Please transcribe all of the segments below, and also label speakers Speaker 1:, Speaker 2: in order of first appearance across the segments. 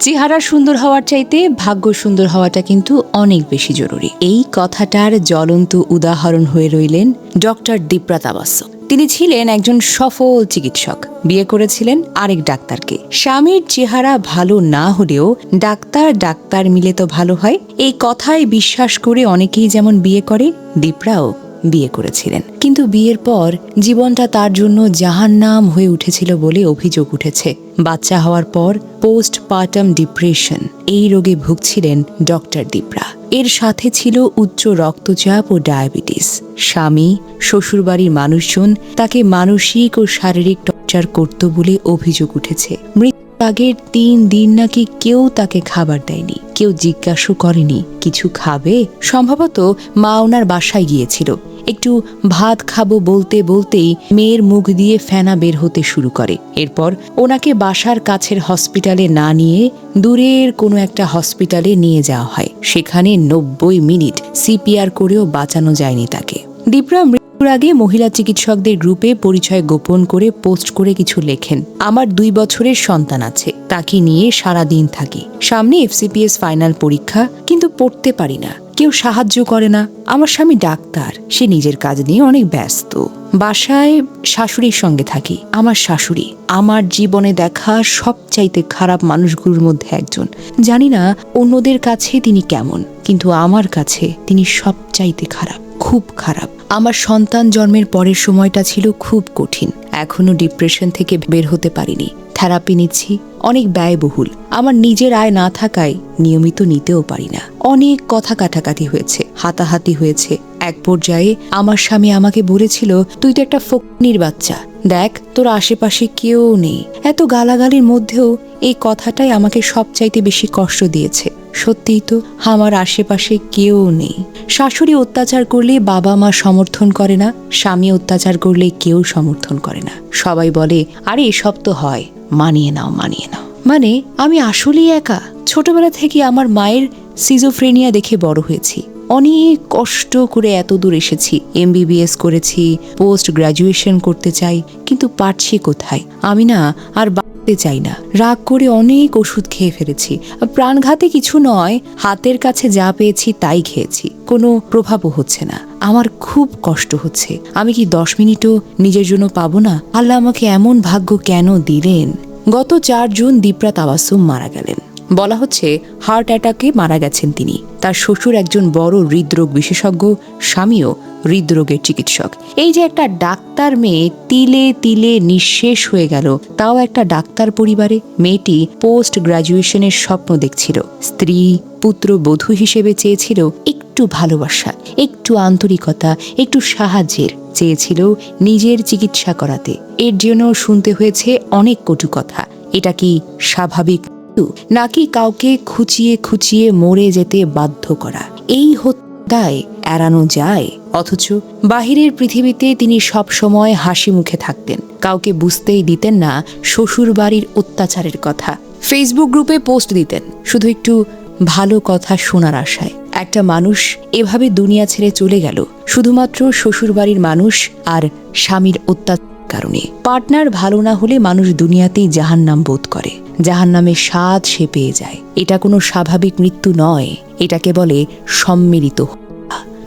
Speaker 1: চেহারা সুন্দর হওয়ার চাইতে ভাগ্য সুন্দর হওয়াটা কিন্তু অনেক বেশি জরুরি। এই কথাটার জ্বলন্ত উদাহরণ হয়ে রইলেন ডক্টর দীপ্রা তাবাসসুম। তিনি ছিলেন একজন সফল চিকিৎসক, বিয়ে করেছিলেন আরেক ডাক্তারকে। স্বামীর চেহারা ভালো না হলেও ডাক্তার মিলে তো ভালো হয়, এই কথায় বিশ্বাস করে অনেকেই যেমন বিয়ে করে, দীপ্রাও বিয়ে করেছিলেন। কিন্তু বিয়ের পর জীবনটা তার জন্য জাহান্নাম হয়ে উঠেছিল বলে অভিযোগ উঠেছে। বাচ্চা হওয়ার পর পোস্টপার্টাম ডিপ্রেশন, এই রোগে ভুগছিলেন ডক্টর দীপ্রা। এর সাথে ছিল উচ্চ রক্তচাপ ও ডায়াবেটিস। স্বামী, শ্বশুরবাড়ির মানুষজন তাকে মানসিক ও শারীরিক টর্চার করত বলে অভিযোগ উঠেছে। আগের 3 দিন নাকি কেউ তাকে খাবার দেয়নি, কেউ জিজ্ঞাসা করেনি কিছু খাবে। সম্ভবত মা ওনার বাসায় গিয়েছিল, একটু ভাত খাবো বলতে বলতেই মেয়ের মুখ দিয়ে ফেনা বের হতে শুরু করে। এরপর ওনাকে বাসার কাছের হসপিটালে না নিয়ে দূরের কোনো একটা হসপিটালে নিয়ে যাওয়া হয়। সেখানে 90 মিনিট সিপিআর করেও বাঁচানো যায়নি তাকে। দীপ্রা মৃত্যুর আগে মহিলা চিকিৎসকদের গ্রুপে পরিচয় গোপন করে পোস্ট করে কিছু লেখেন। আমার 2 বছরের সন্তান আছে, তাকে নিয়ে সারাদিন থাকি। সামনে FCPS ফাইনাল পরীক্ষা, কিন্তু পড়তে পারি না, কেউ সাহায্য করে না। আমার স্বামী ডাক্তার, সে নিজের কাজ নিয়ে অনেক ব্যস্ত। বাসায় শাশুড়ির সঙ্গে থাকি। আমার শাশুড়ি আমার জীবনে দেখা সবচাইতে খারাপ মানুষগুলোর মধ্যে একজন। জানি না অন্যদের কাছে তিনি কেমন, কিন্তু আমার কাছে তিনি সবচাইতে খারাপ, খুব খারাপ। আমার সন্তান জন্মের পরের সময়টা ছিল খুব কঠিন। এখনো ডিপ্রেশন থেকে বের হতে পারিনি। থেরাপি নিচ্ছি, অনেক ব্যয়বহুল। আমার নিজের আয় না থাকায় নিয়মিত নিতেও পারি না। অনেক কথা কাটাকাটি হয়েছে, হাতাহাতি হয়েছে। এক পর্যায়ে আমার স্বামী আমাকে বলেছিল, তুই তো একটা ফকিনীর বাচ্চা, দেখ তোর আশেপাশে কেউ নেই। এত গালাগালির মধ্যেও এই কথাটাই আমাকে সবচাইতে বেশি কষ্ট দিয়েছে। সত্যিই তো, আমার আশেপাশে কেউ নেই। শাশুড়ি অত্যাচার করলে বাবা মা সমর্থন করে না, স্বামী অত্যাচার করলে কেউ সমর্থন করে না। সবাই বলে, আরে এসব তো হয়, মানিয়ে নাও। মানে আমি আসলেই একা। ছোটবেলা থেকে আমার মায়ের সিজোফ্রেনিয়া দেখে বড় হয়েছি। অনেক কষ্ট করে এত দূর এসেছি। MBBS করেছি, পোস্ট গ্রাজুয়েশন করতে চাই, কিন্তু পারছি কোথায়। আমি না আর বাঁচতে চাই না। রাগ করে অনেক ওষুধ খেয়ে ফেলেছি। প্রাণঘাতী কিছু নয়, হাতের কাছে যা পেয়েছি তাই খেয়েছি, কোনো প্রভাবও হচ্ছে না। আমার খুব কষ্ট হচ্ছে। আমি কি 10 মিনিটও নিজের জন্য পাবো না? আল্লাহ আমাকে এমন ভাগ্য কেন দিলেন? গত 4 জুন দীপ্রা তাবাসসুম মারা গেলেন। বলা হচ্ছে হার্ট অ্যাটাকে মারা গেছেন তিনি। তার শ্বশুর একজন বড় হৃদরোগ বিশেষজ্ঞ, স্বামীও হৃদরোগের চিকিৎসক। এই যে একটা ডাক্তার মেয়ে তিলে তিলে নিঃশেষ হয়ে গেল, তাও একটা ডাক্তার পরিবারে। মেয়েটি পোস্ট গ্রাজুয়েশনের স্বপ্ন দেখছিল, স্ত্রী পুত্র বধূ হিসেবে চেয়েছিল একটু ভালোবাসা, একটু আন্তরিকতা, একটু সাহায্যের, চেয়েছিল নিজের চিকিৎসা করাতে। এর জন্য শুনতে হয়েছে অনেক কটু কথা। এটা কি স্বাভাবিক নাকি কাউকে খুঁচিয়ে মরে যেতে বাধ্য করা? এই হত্যায় এড়ানো যায়? অথচ বাহিরের পৃথিবীতে তিনি সব সময় হাসি মুখে থাকতেন, কাউকে বুঝতেই দিতেন না শ্বশুর বাড়ির অত্যাচারের কথা। ফেসবুক গ্রুপে পোস্ট দিতেন শুধু একটু ভালো কথা শোনার আশায়। একটা মানুষ এভাবে দুনিয়া ছেড়ে চলে গেল শুধুমাত্র শ্বশুর বাড়ির মানুষ আর স্বামীর অত্যাচার কারণে। পার্টনার ভালো না হলে মানুষ দুনিয়াতেই জাহান্নাম বোধ করে, জাহান্নামের স্বাদ সে পেয়ে যায়। এটা কোনো স্বাভাবিক মৃত্যু নয়, এটাকে বলে সম্মিলিত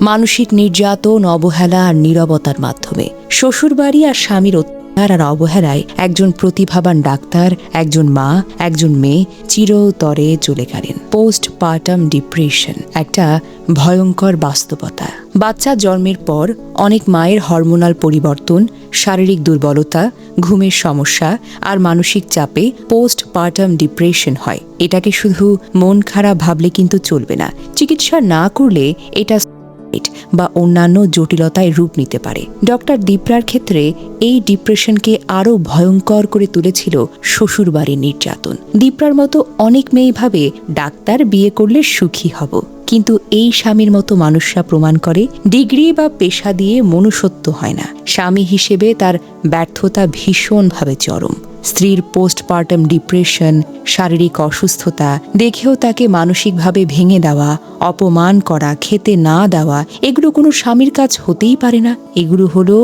Speaker 1: মানসিক নির্যাতন, অবহেলা আর নীরবতার মাধ্যমে। শ্বশুরবাড়ি আর স্বামীর অত্যাচার আর অবহেলায় একজন প্রতিভাবান ডাক্তার, একজন মা, একজন মেয়ে চিরতরে চলে গেলেন। পোস্টপার্টাম ডিপ্রেশন একটা ভয়ঙ্কর বাস্তবতা। বাচ্চা জন্মের পর অনেক মায়ের হরমোনাল পরিবর্তন, শারীরিক দুর্বলতা, ঘুমের সমস্যা আর মানসিক চাপে পোস্টপার্টাম ডিপ্রেশন হয়। এটাকে শুধু মন খারাপ ভাবলে কিন্তু চলবে না। চিকিৎসা না করলে এটা বা অন্যান্য জটিলতায় রূপ নিতে পারে। ডক্টর দীপ্রার ক্ষেত্রে এই ডিপ্রেশনকে আরো ভয়ঙ্কর করে তুলেছিল শ্বশুরবাড়ির নির্যাতন। দীপ্রার মতো অনেক মেয়ে ভাবে ডাক্তার বিয়ে করলে সুখী হব, কিন্তু এই স্বামীর মতো মানুষরা প্রমাণ করে ডিগ্রি বা পেশা দিয়ে মনুষ্যত্ব হয় না। স্বামী হিসেবে তার ব্যর্থতা ভীষণভাবে চরম। স্ত্রীর পোস্টপার্টাম ডিপ্রেশন, শারীরিক অসুস্থতা দেখেও তাকে মানসিকভাবে ভেঙে দেওয়া, অপমান করা, খেতে না দেওয়া, এগুলো কোনো স্বামীর কাজ হতেই পারে না। এগুলো হলো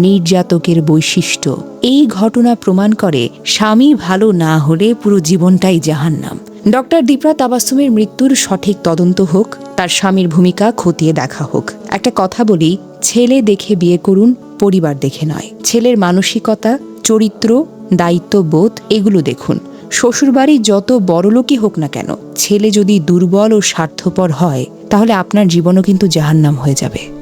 Speaker 1: নির্যাতকের বৈশিষ্ট্য। এই ঘটনা প্রমাণ করে স্বামী ভালো না হলে পুরো জীবনটাই জাহান্নাম। ডক্টর দীপ্রা তাবাসসুমের মৃত্যুর সঠিক তদন্ত হোক, তার স্বামীর ভূমিকা খতিয়ে দেখা হোক। একটা কথা বলি, ছেলে দেখে বিয়ে করুন, পরিবার দেখে নয়। ছেলের মানসিকতা, চরিত্র, দায়িত্ববোধ এগুলো দেখুন। শ্বশুরবাড়ি যত বড়লোকই হোক না কেন, ছেলে যদি দুর্বল ও স্বার্থপর হয়, তাহলে আপনার জীবনও কিন্তু জাহান্নাম হয়ে যাবে।